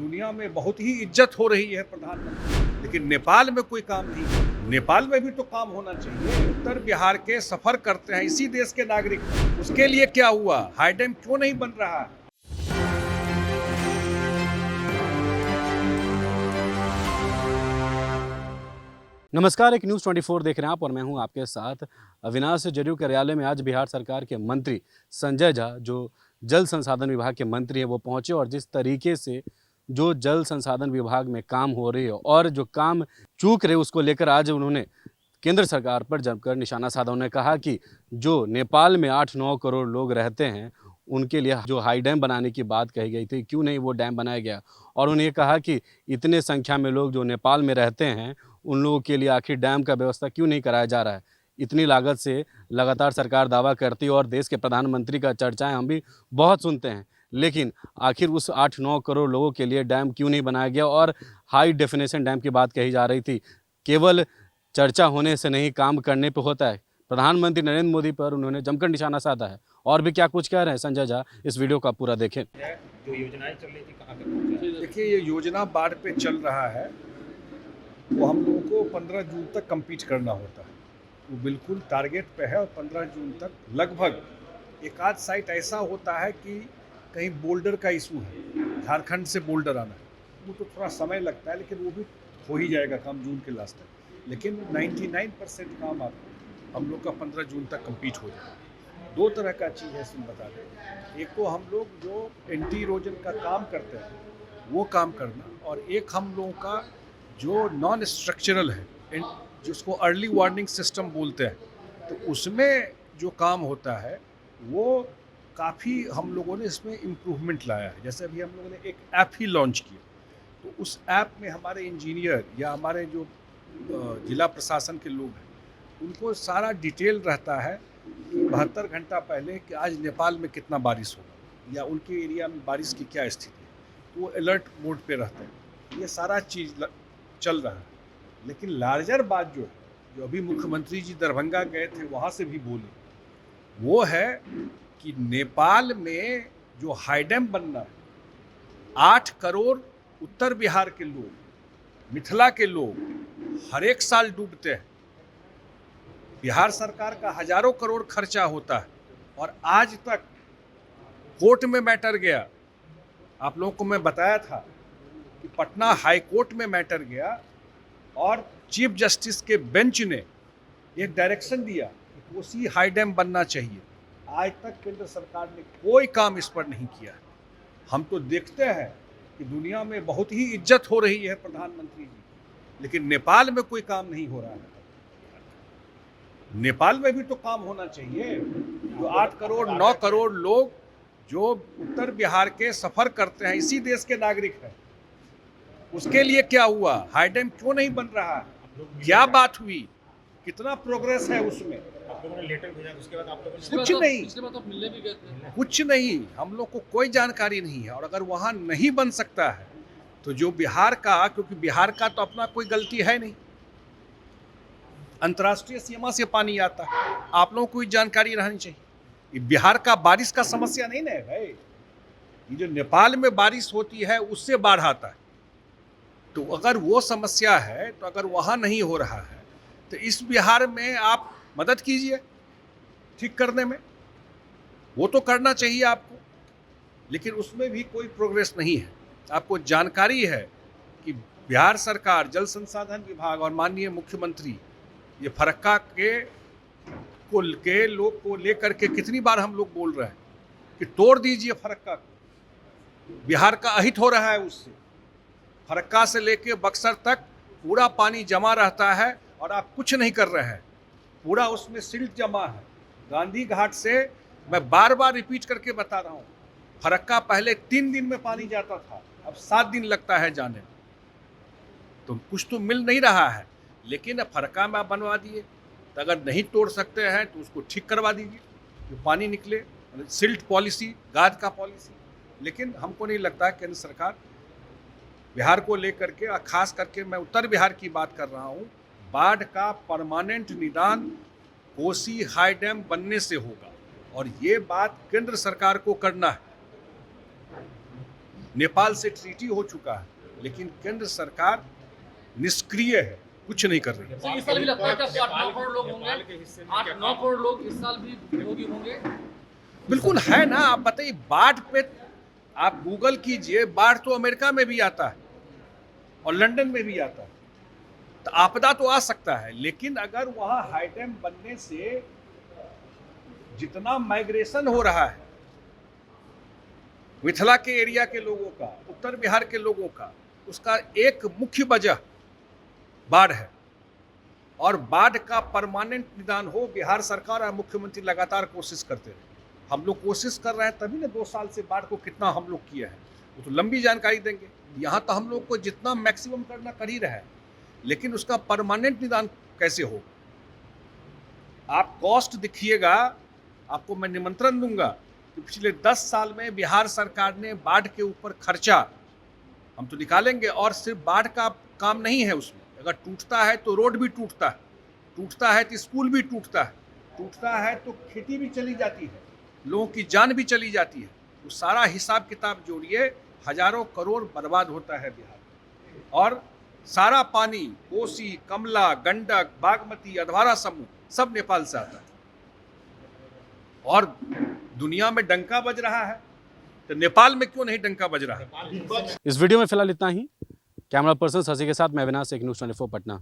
दुनिया में बहुत ही इज्जत हो रही है प्रधानमंत्री, लेकिन नेपाल में कोई काम नहीं। नेपाल में भी तो काम होना चाहिए। उत्तर बिहार के सफर करते हैं इसी देश के नागरिक, उसके लिए क्या हुआ? हाई डैम क्यों नहीं बन रहा है? नमस्कार, एक न्यूज़ 24 देख रहे हैं आप और मैं हूं आपके साथ अविनाश। जदयू कार्यालय में आज बिहार सरकार के मंत्री संजय झा, जो जल संसाधन विभाग के मंत्री हैं, वो पहुंचे और जिस तरीके से जो जल संसाधन विभाग में काम हो रही है और जो काम चूक रहे उसको लेकर आज उन्होंने केंद्र सरकार पर जमकर निशाना साधा। उन्होंने कहा कि जो नेपाल में 8-9 करोड़ लोग रहते हैं उनके लिए जो हाई डैम बनाने की बात कही गई थी, क्यों नहीं वो डैम बनाया गया। और उन्हें कहा कि इतने संख्या में लोग जो नेपाल में रहते हैं उन लोगों के लिए आखिर डैम का व्यवस्था क्यों नहीं कराया जा रहा है। इतनी लागत से लगातार सरकार दावा करती है और देश के प्रधानमंत्री का चर्चाएं हम भी बहुत सुनते हैं, लेकिन आखिर उस 8-9 करोड़ लोगों के लिए डैम क्यों नहीं बनाया गया। और हाई डेफिनेशन डैम की बात कही जा रही थी, केवल चर्चा होने से नहीं काम करने पे होता है। प्रधानमंत्री नरेंद्र मोदी पर उन्होंने जमकर निशाना साधा है। और भी क्या कुछ कह रहे हैं संजय झा, इस वीडियो का पूरा देखें। जो योजनाएं चल रही थी कहाँ तक पहुंचा? देखिए, ये योजना बाढ़ पे चल रहा है, वो हम लोगों को 15 जून तक कंप्लीट करना होता है। वो बिल्कुल टारगेट पे है और 15 जून तक लगभग एक आध साइट ऐसा होता है कि कहीं बोल्डर का इशू है, झारखंड से बोल्डर आना है, वो तो थोड़ा समय लगता है, लेकिन वो भी हो ही जाएगा काम जून के लास्ट तक। लेकिन 99% काम आप हम लोग का 15 जून तक कंप्लीट हो जाएगा। दो तरह का चीज़ है, इसमें बता दें। एक तो हम लोग जो एंटी इरोजन का काम करते हैं वो काम करना, और एक हम लोगों का जो नॉन स्ट्रक्चरल है, जिसको अर्ली वार्निंग सिस्टम बोलते हैं, तो उसमें जो काम होता है वो काफ़ी हम लोगों ने इसमें इम्प्रूवमेंट लाया है। जैसे अभी हम लोगों ने एक ऐप ही लॉन्च किया, तो उस ऐप में हमारे इंजीनियर या हमारे जो जिला प्रशासन के लोग हैं उनको सारा डिटेल रहता है कि 72 घंटा पहले कि आज नेपाल में कितना बारिश होगा या उनके एरिया में बारिश की क्या स्थिति है, तो वो अलर्ट मोड पे रहते हैं। ये सारा चीज़ चल रहा है। लेकिन लार्जर बात जो है, जो अभी मुख्यमंत्री जी दरभंगा गए थे वहाँ से भी बोले, वो है कि नेपाल में जो हाई डैम बनना है, 8 करोड़ उत्तर बिहार के लोग, मिथिला के लोग हर एक साल डूबते हैं। बिहार सरकार का हजारों करोड़ खर्चा होता है और आज तक कोर्ट में मैटर गया। आप लोगों को मैं बताया था कि पटना हाई कोर्ट में मैटर गया और चीफ जस्टिस के बेंच ने एक डायरेक्शन दिया कि कोसी हाई डैम बनना चाहिए। आज तक केंद्र सरकार ने कोई काम इस पर नहीं किया। हम तो देखते हैं कि दुनिया में बहुत ही इज्जत हो रही है प्रधानमंत्री जी, लेकिन नेपाल में कोई काम नहीं हो रहा है। नेपाल में भी तो काम होना चाहिए। जो 8 करोड़ 9 करोड़ लोग जो उत्तर बिहार के सफर करते हैं इसी देश के नागरिक हैं, उसके लिए क्या हुआ? हाई डैम क्यों नहीं बन रहा है? क्या बात हुई? कितना प्रोग्रेस है उसमें? आप लोगों ने लेटर भेजा, उसके बाद आप लोगों ने कुछ नहीं, पिछले बार तो आप मिलने भी गए थे। कुछ नहीं। हम लोग को कोई जानकारी नहीं है। और अगर वहाँ नहीं बन सकता है तो जो बिहार का, क्योंकि बिहार का तो अपना कोई गलती है नहीं, अंतर्राष्ट्रीय सीमा से पानी आता है, आप लोगों को जानकारी रहनी चाहिए। ये बिहार का बारिश का समस्या नहीं ना है भाई। ये जो नेपाल में बारिश होती है उससे बाढ़ आता है, तो अगर वो समस्या है, तो अगर वहाँ नहीं हो रहा है तो इस बिहार में आप मदद कीजिए ठीक करने में। वो तो करना चाहिए आपको, लेकिन उसमें भी कोई प्रोग्रेस नहीं है। आपको जानकारी है कि बिहार सरकार, जल संसाधन विभाग और माननीय मुख्यमंत्री ये फरक्का के लोग को लेकर के कितनी बार हम लोग बोल रहे हैं कि तोड़ दीजिए फरक्का को। बिहार का अहित हो रहा है उससे। फरक्का से लेके बक्सर तक पूरा पानी जमा रहता है और आप कुछ नहीं कर रहे हैं। पूरा उसमें सिल्ट जमा है। गांधी घाट से मैं बार बार रिपीट करके बता रहा हूँ, फरक्का पहले 3 दिन में पानी जाता था, अब 7 दिन लगता है जाने में। तो कुछ तो मिल नहीं रहा है। लेकिन अब फरक्का में आप बनवा दिए, तो अगर नहीं तोड़ सकते हैं तो उसको ठीक करवा दीजिए, जो पानी निकले। सिल्ट पॉलिसी, गाद का पॉलिसी। लेकिन हमको नहीं लगता है केंद्र सरकार बिहार को लेकर के, और खास करके मैं उत्तर बिहार की बात कर रहा हूँ, बाढ़ का परमानेंट निदान कोसी हाई डैम बनने से होगा। और ये बात केंद्र सरकार को करना है। नेपाल से ट्रीटी हो चुका है, लेकिन केंद्र सरकार निष्क्रिय है, कुछ नहीं कर रही है। तो इस साल भी लगता है कि 8-9 करोड़ लोग होंगे, नेपाल के हिस्से में क्या 8-9 करोड़ लोग इस साल भी विरोधी होंगे। बिल्कुल है ना। आप बताइए, बाढ़ पे आप गूगल कीजिए, बाढ़ तो अमेरिका में भी आता है और लंदन में भी आता है, तो आपदा तो आ सकता है, लेकिन अगर वहां हाई डैम बनने से जितना माइग्रेशन हो रहा है मिथिला के एरिया के लोगों का, उत्तर बिहार के लोगों का, उसका एक मुख्य वजह बाढ़ है। और बाढ़ का परमानेंट निदान हो, बिहार सरकार और मुख्यमंत्री लगातार कोशिश करते रहे। हम लोग कोशिश कर रहे हैं, तभी ना 2 साल से बाढ़ को कितना हम लोग किया है, वो तो लंबी जानकारी देंगे। यहाँ तो हम लोग को जितना मैक्सिमम करना कर ही रहा है, लेकिन उसका परमानेंट निदान कैसे हो। आप कॉस्ट दिखिएगा, आपको मैं निमंत्रण दूंगा कि पिछले 10 साल में बिहार सरकार ने बाढ़ के ऊपर खर्चा हम तो निकालेंगे। और सिर्फ बाढ़ का काम नहीं है उसमें, अगर टूटता है तो रोड भी टूटता है, टूटता है तो स्कूल भी टूटता है, टूटता है तो खेती भी चली जाती है, लोगों की जान भी चली जाती है। वो सारा हिसाब किताब जोड़िए, हजारों करोड़ बर्बाद होता है बिहार में। और सारा पानी कोसी, कमला, गंडक, बागमती, अधवारा समूह सब नेपाल से आता है। और दुनिया में डंका बज रहा है, तो नेपाल में क्यों नहीं डंका बज रहा है। इस वीडियो में फिलहाल इतना ही। कैमरा पर्सन शशि के साथ मैं अविनाश, एक न्यूज़ 24 पटना।